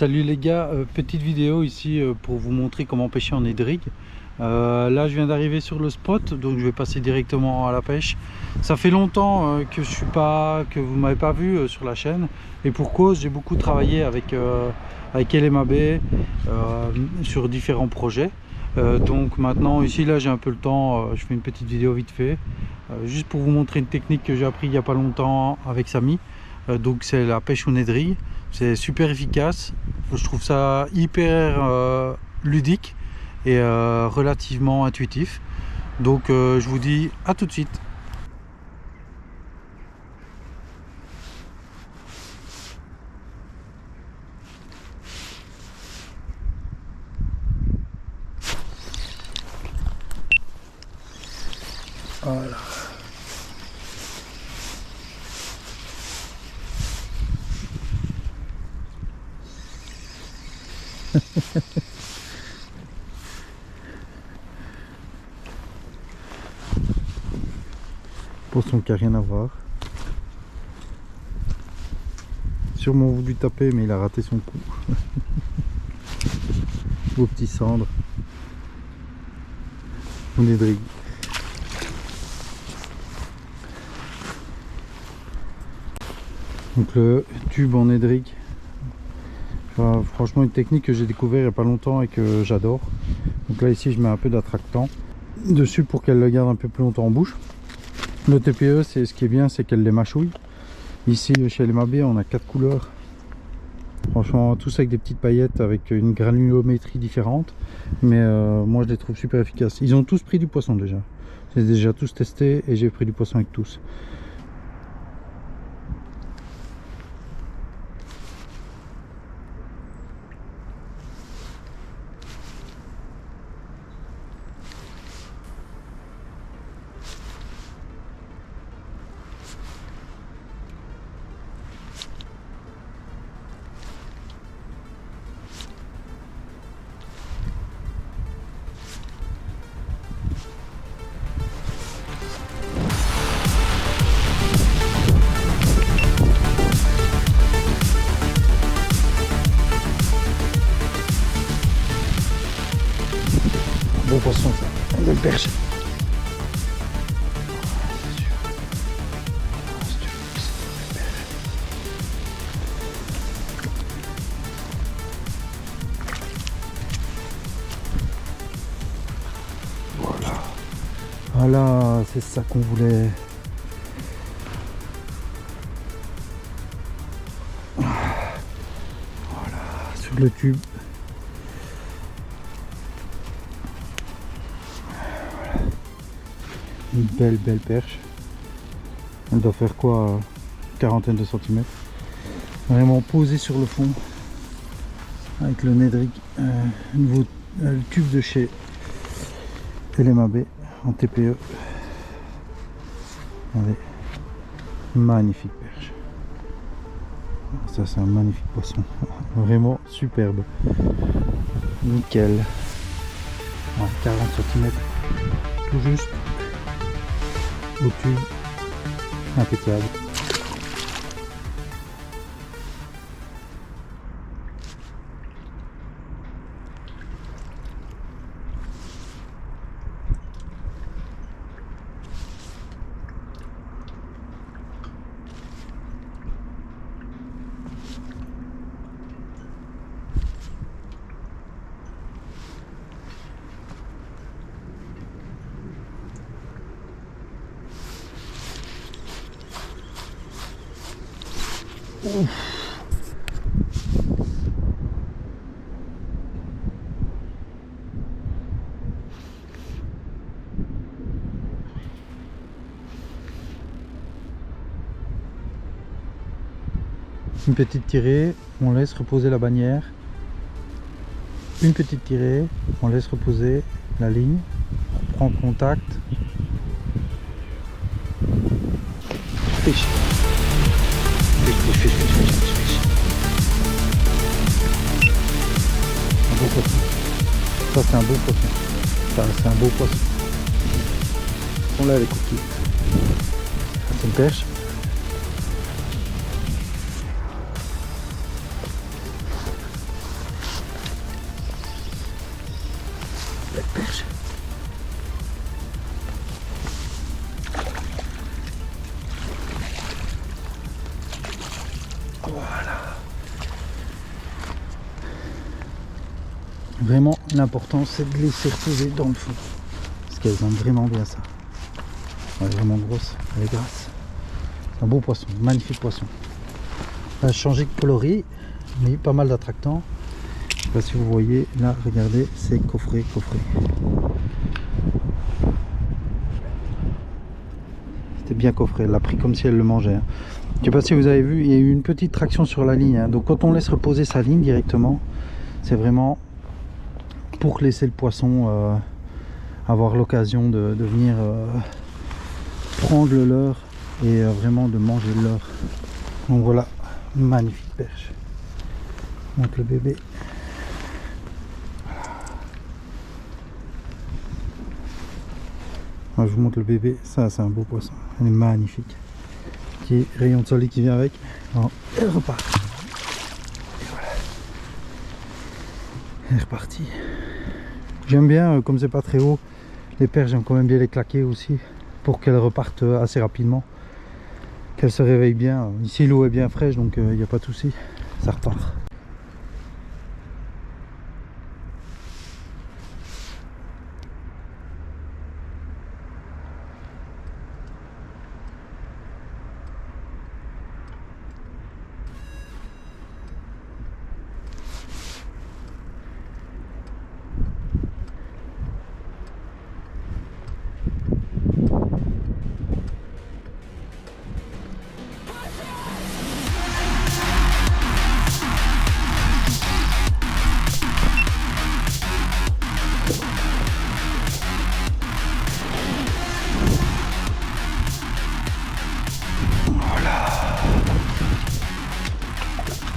Salut les gars, petite vidéo ici pour vous montrer comment pêcher en édrigue. Là je viens d'arriver sur le spot, donc je vais passer directement à la pêche. Ça fait longtemps que vous m'avez pas vu sur la chaîne, et pour cause, j'ai beaucoup travaillé avec LMAB sur différents projets. Donc maintenant ici là j'ai un peu le temps, je fais une petite vidéo vite fait, juste pour vous montrer une technique que j'ai appris il n'y a pas longtemps avec Samy. Donc c'est la pêche au édrigue. C'est super efficace, je trouve ça hyper ludique et relativement intuitif. Donc je vous dis à tout de suite. Voilà. Poisson qui a rien à voir. Sûrement voulu taper, mais il a raté son coup. Beau petit cendre. On est drigue. Donc le tube en édrigue. Enfin, franchement, une technique que j'ai découvert il n'y a pas longtemps et que j'adore. Donc là ici je mets un peu d'attractant dessus pour qu'elle le garde un peu plus longtemps en bouche. Le TPE, c'est ce qui est bien, c'est qu'elle les mâchouille. Ici chez LMAB on a 4 couleurs. Franchement tous avec des petites paillettes, avec une granulométrie différente. Mais moi je les trouve super efficaces. Ils ont tous pris du poisson déjà. J'ai déjà tous testé et j'ai pris du poisson avec tous. Bon poisson ça, une belle perche. Voilà. Voilà, c'est ça qu'on voulait. Voilà, sur le tube. Une belle perche. Elle doit faire quoi, quarantaine de centimètres. Vraiment posée sur le fond. Avec le Nedrig, le tube de chez LMAB en TPE. Allez, magnifique perche. Ça c'est un magnifique poisson. Vraiment superbe. Nickel. 40 cm. Tout juste. Au tube, impeccable. Ouf. Une petite tirée, on laisse reposer la bannière. Une petite tirée, on laisse reposer la ligne. On prend contact. Fiche. Un beau poisson. Ça c'est un beau poisson. Ça c'est un beau poisson. On l'a les coquilles. C'est une perche. Voilà. Vraiment, l'important c'est de les reposer dans le fond. Parce qu'elles aiment vraiment bien ça. Elle est vraiment grosse, elle est grasse. C'est un beau poisson, magnifique poisson. Elle a changé de coloris, mais pas mal d'attractants. Je sais pas si vous voyez, là, regardez, c'est coffré. C'était bien coffré, elle l'a pris comme si elle le mangeait. Hein. Je sais pas si vous avez vu, il y a eu une petite traction sur la ligne. Hein. Donc quand on laisse reposer sa ligne directement, c'est vraiment pour laisser le poisson avoir l'occasion de venir prendre le leurre et vraiment de manger le leurre. Donc voilà, magnifique perche. Donc le bébé. Voilà. Je vous montre le bébé, ça c'est un beau poisson, elle est magnifique. Petit rayon de soleil qui vient avec. Alors, elle repart. Et voilà. Elle est repartie. J'aime bien, comme c'est pas très haut, les perches, j'aime quand même bien les claquer aussi pour qu'elles repartent assez rapidement, qu'elles se réveillent bien. Ici l'eau est bien fraîche, donc il n'y a pas de souci, ça repart.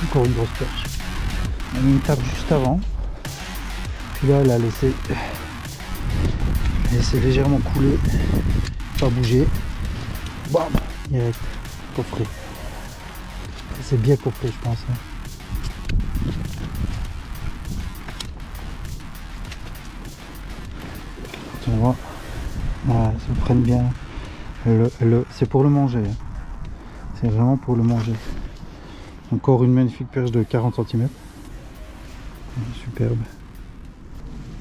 Encore une grosse perche. Elle a mis une tape juste avant. Puis là, elle a laissé légèrement couler, pas bouger. Bam, direct, coffré. C'est bien coffré, je pense. Hein. On voit, voilà, ça me prenne bien. C'est pour le manger. Hein. C'est vraiment pour le manger. Encore une magnifique perche de 40 cm. Superbe.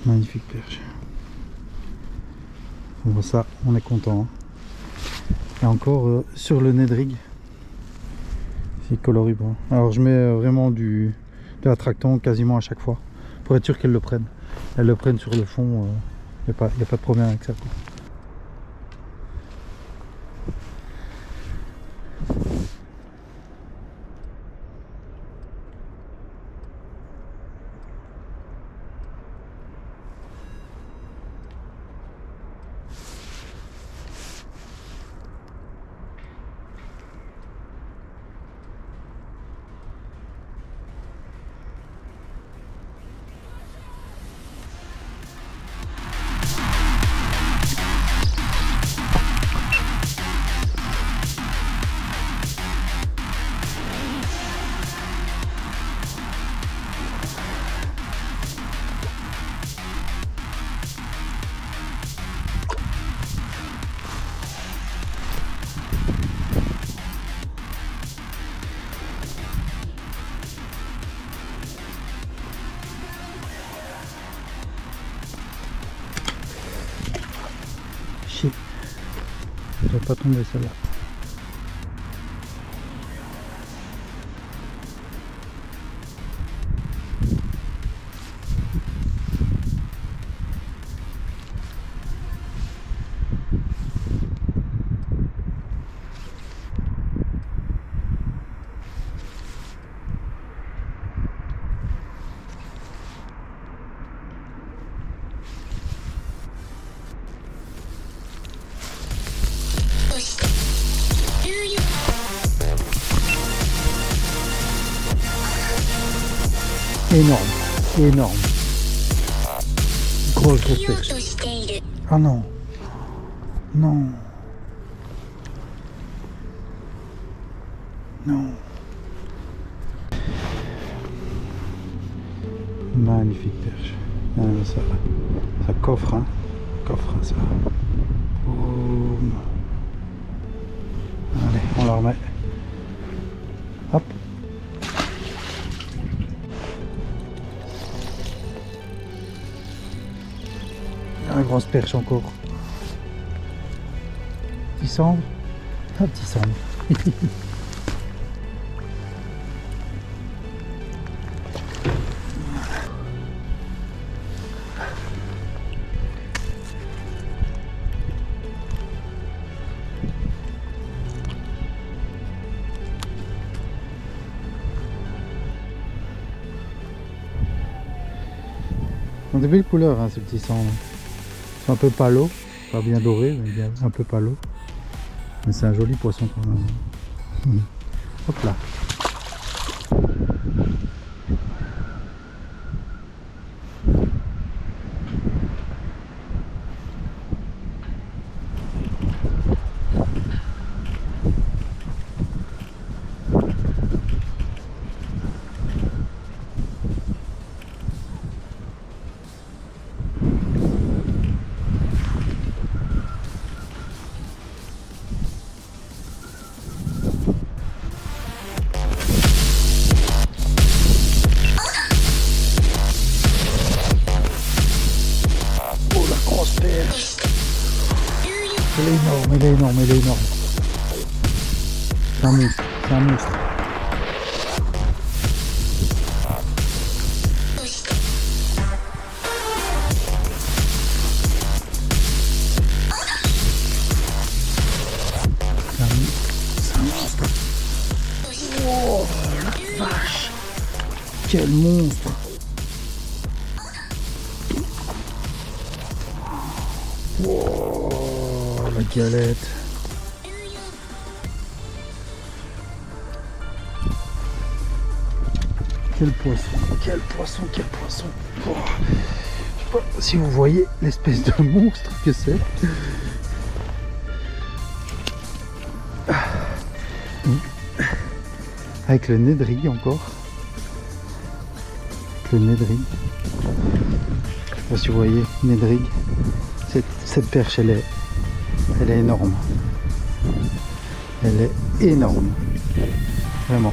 Magnifique perche. On voit ça, on est content. Hein. Et encore sur le nez de rig. C'est coloris brun. Alors je mets vraiment de l'attractant quasiment à chaque fois. Pour être sûr qu'elles le prennent. Elles le prennent sur le fond. Il n'y a pas de problème avec ça. Quoi. Chier. Elle doit pas tomber celle-là. Énorme. Grosse pêche. Ah non. Non. Magnifique perche. Ça coffre, hein. Ça. Boum. Allez, on la remet. Hop. grosse perche encore. Petit cendre. Un petit cendre. Ils ont des belles couleurs, hein, ces petits cendres. Ils sont un peu palo, pas bien doré, mais bien, un peu palo. Mais c'est un joli poisson quand même. Hop là. Il est énorme, il est énorme, il est énorme. C'est un monstre, c'est un monstre. C'est un monstre. Oh la vache. Quel monstre. Oh la galette. Quel poisson, quel poisson, quel poisson. Oh. Je sais pas si vous voyez l'espèce de monstre que c'est. Avec le nez de riz encore. Avec le nez de riz. Je sais pas si vous voyez, nez de riz. Cette perche, elle est énorme. Elle est énorme. Vraiment.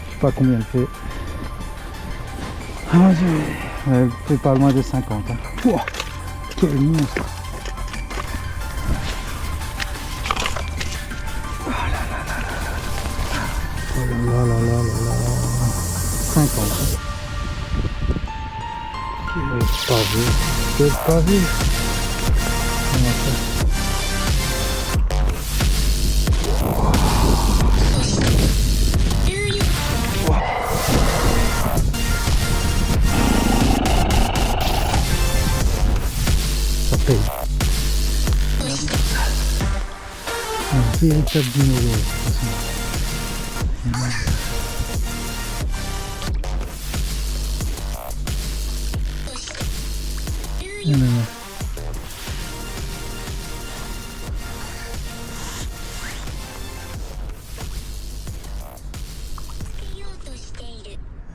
Je sais pas combien elle fait. Ah mon Dieu. Elle fait pas loin de 50. Hein. Oh, quel monstre. Oh là là là là là. Oh là là là là là là. 50. Quel pavé. Quel pavé. Ça paye. Un véritable dinosaure.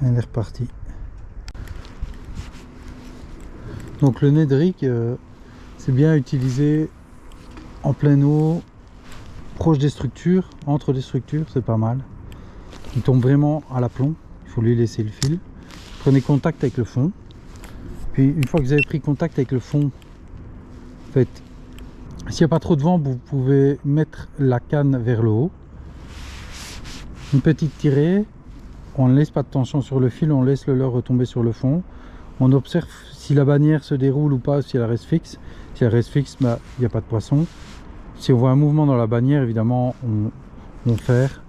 Elle est repartie. Donc le nez de rick, c'est bien utilisé en pleine eau, proche des structures, entre les structures, c'est pas mal. Il tombe vraiment à l'aplomb, il faut lui laisser le fil. Prenez contact avec le fond. Puis une fois que vous avez pris contact avec le fond, faites, s'il n'y a pas trop de vent, vous pouvez mettre la canne vers le haut. Une petite tirée. On ne laisse pas de tension sur le fil, on laisse le leurre retomber sur le fond. On observe si la bannière se déroule ou pas, si elle reste fixe. Si elle reste fixe, bah, il n'y a pas de poisson. Si on voit un mouvement dans la bannière, évidemment, on ferre.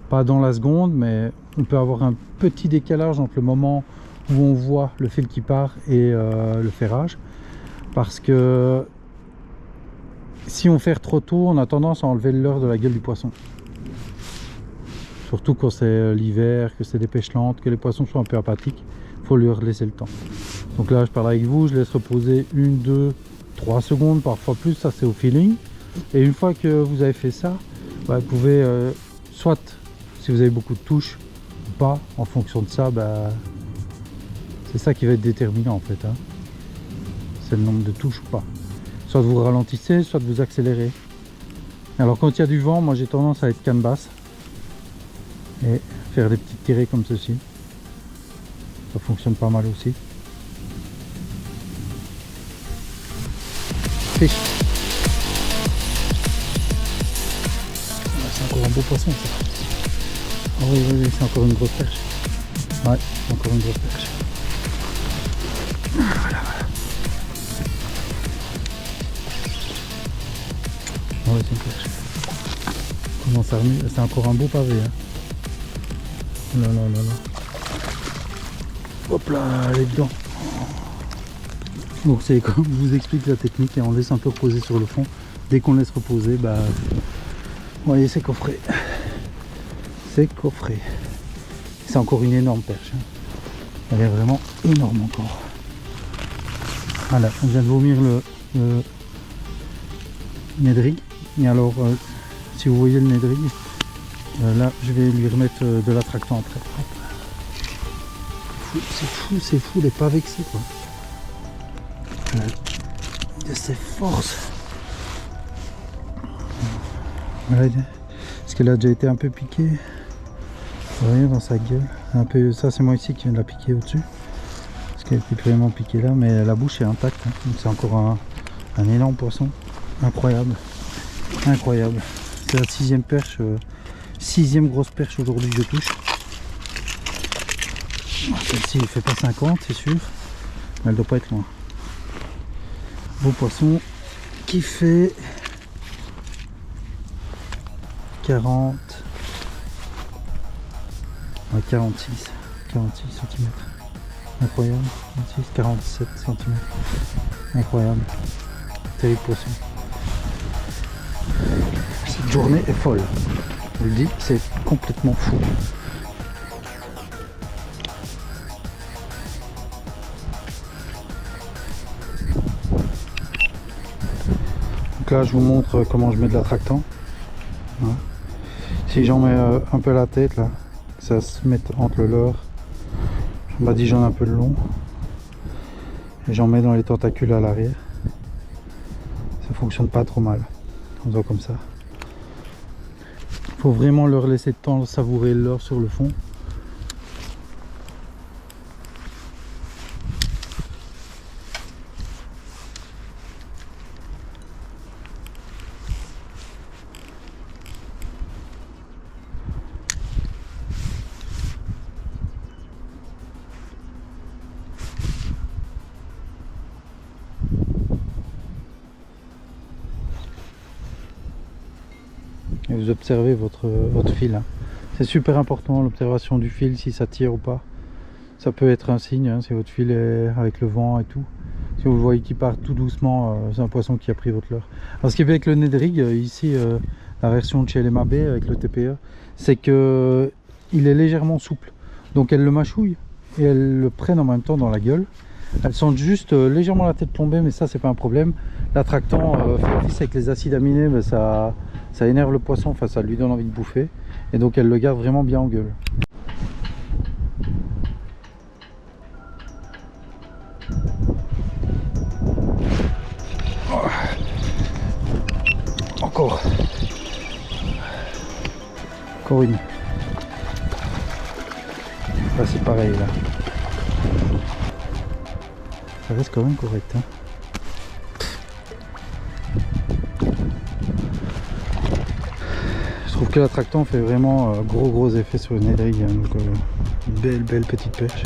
Pas dans la seconde, mais on peut avoir un petit décalage entre le moment où on voit le fil qui part et le ferrage. Parce que si on ferre trop tôt, on a tendance à enlever le leurre de la gueule du poisson. Surtout quand c'est l'hiver, que c'est des pêches lentes, que les poissons sont un peu apathiques, il faut leur laisser le temps. Donc là je parle avec vous, je laisse reposer 1, 2, 3 secondes, parfois plus, ça c'est au feeling. Et une fois que vous avez fait ça, bah, vous pouvez, soit si vous avez beaucoup de touches ou pas, en fonction de ça, bah, c'est ça qui va être déterminant en fait. Hein. C'est le nombre de touches ou pas. Soit vous ralentissez, soit vous accélérez. Alors quand il y a du vent, moi j'ai tendance à être canne basse. Et faire des petites tirées comme ceci, ça fonctionne pas mal aussi. magnifique. C'est encore un beau poisson ça. Ah oui, oui, oui, c'est encore une grosse perche. Ouais, c'est encore une grosse perche. Voilà, voilà. Ah ouais, c'est une perche. Comment ça remue? C'est encore un beau pavé. Hein. Là, là, là, là. Hop là, elle est dedans. Donc c'est comme je vous explique la technique et on laisse un peu reposer sur le fond. Dès qu'on laisse reposer, bah, vous voyez, c'est coffré. C'est coffré. C'est encore une énorme perche. Hein. Elle est vraiment énorme encore. Voilà, on vient de vomir le Nedrig. Et alors, si vous voyez le Nedrig, là, je vais lui remettre de l'attractant après. C'est fou les pavés que c'est quoi. De ses forces. Voilà, parce qu'elle a déjà été un peu piquée. Vous voyez dans sa gueule. Un peu, ça c'est moi ici qui viens de la piquer au-dessus. Parce qu'elle était vraiment piquée là, mais la bouche est intacte. Hein. Donc c'est encore un énorme poisson. Incroyable. Incroyable. C'est la 6e perche. 6e grosse perche aujourd'hui que je touche. Celle-ci il fait pas 50 c'est sûr. Mais elle doit pas être loin. Beau poisson qui fait 40 46 cm. Incroyable. 46, 47 cm. Incroyable. Terrible poisson. Cette journée est folle. Je vous le dis, c'est complètement fou. Donc là je vous montre comment je mets de l'attractant. Voilà. Si j'en mets un peu la tête là, ça se met entre le leurre, je badigeonne un peu le long et j'en mets dans les tentacules à l'arrière. Ça fonctionne pas trop mal, on voit comme ça. Faut vraiment leur laisser le temps de savourer le leurre sur le fond. Et vous observez votre fil. Hein. C'est super important l'observation du fil, si ça tire ou pas. Ça peut être un signe, hein, si votre fil est avec le vent et tout. Si vous le voyez qui part tout doucement, c'est un poisson qui a pris votre leurre. Alors ce qui est bien avec le Nedrig, ici, la version de chez LMAB avec le TPE, c'est que il est légèrement souple. Donc elles le mâchouillent et elles le prennent en même temps dans la gueule. Elles sentent juste légèrement la tête plombée, mais ça c'est pas un problème. L'attractant fait office avec les acides aminés, mais ça énerve le poisson, enfin ça lui donne envie de bouffer. Et donc elle le garde vraiment bien en gueule. Encore une. Là c'est pareil là. Ça reste quand même correct. Hein. Je trouve que l'attractant fait vraiment gros effet sur le Nedrig. Hein, donc une belle petite perche.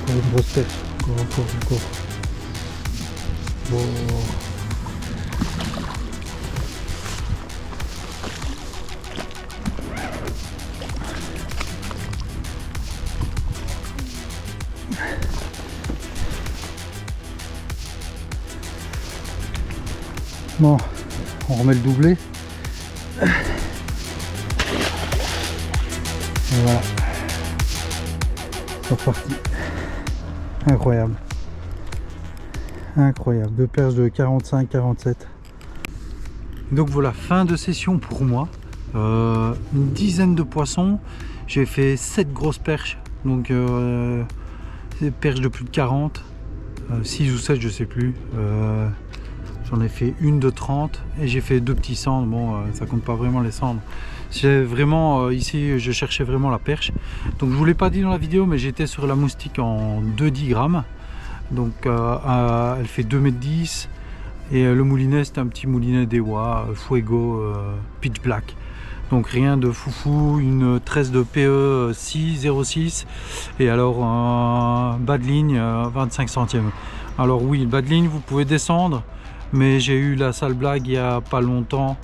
Encore une grosse perche. Encore. Bon. Bon, on remet le doublé. Et voilà. C'est reparti. Incroyable. Incroyable. Deux perches de 45-47. Donc voilà, fin de session pour moi. Une dizaine de poissons. J'ai fait 7 grosses perches. Donc des perches de plus de 40. 6 ou 7, je sais plus. J'en ai fait une de 30 et j'ai fait 2 petits cendres. Bon, ça compte pas vraiment les cendres. C'est vraiment ici je cherchais vraiment la perche. Donc je vous l'ai pas dit dans la vidéo, mais j'étais sur la moustique en 2,10 grammes. Donc elle fait 2,10 m. Et le moulinet, c'est un petit moulinet d'Ewa Fuego Pitch Black. Donc rien de foufou, une tresse de PE 06 et alors un bas de ligne 25 centièmes. Alors oui, le bas de ligne vous pouvez descendre, mais j'ai eu la sale blague il n'y a pas longtemps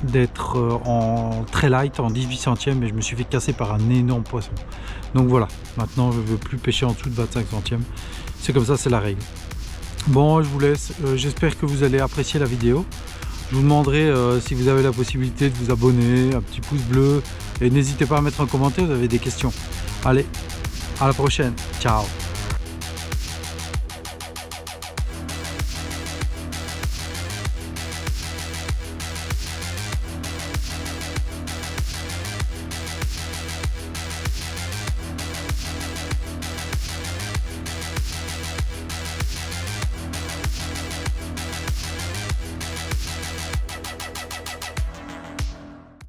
d'être en très light en 18 centièmes et je me suis fait casser par un énorme poisson. Donc voilà, maintenant je ne veux plus pêcher en dessous de 25 centièmes. C'est comme ça, c'est la règle. Bon, je vous laisse, j'espère que vous allez apprécier la vidéo. Je vous demanderai si vous avez la possibilité de vous abonner, un petit pouce bleu et n'hésitez pas à mettre un commentaire si vous avez des questions. Allez, à la prochaine, ciao.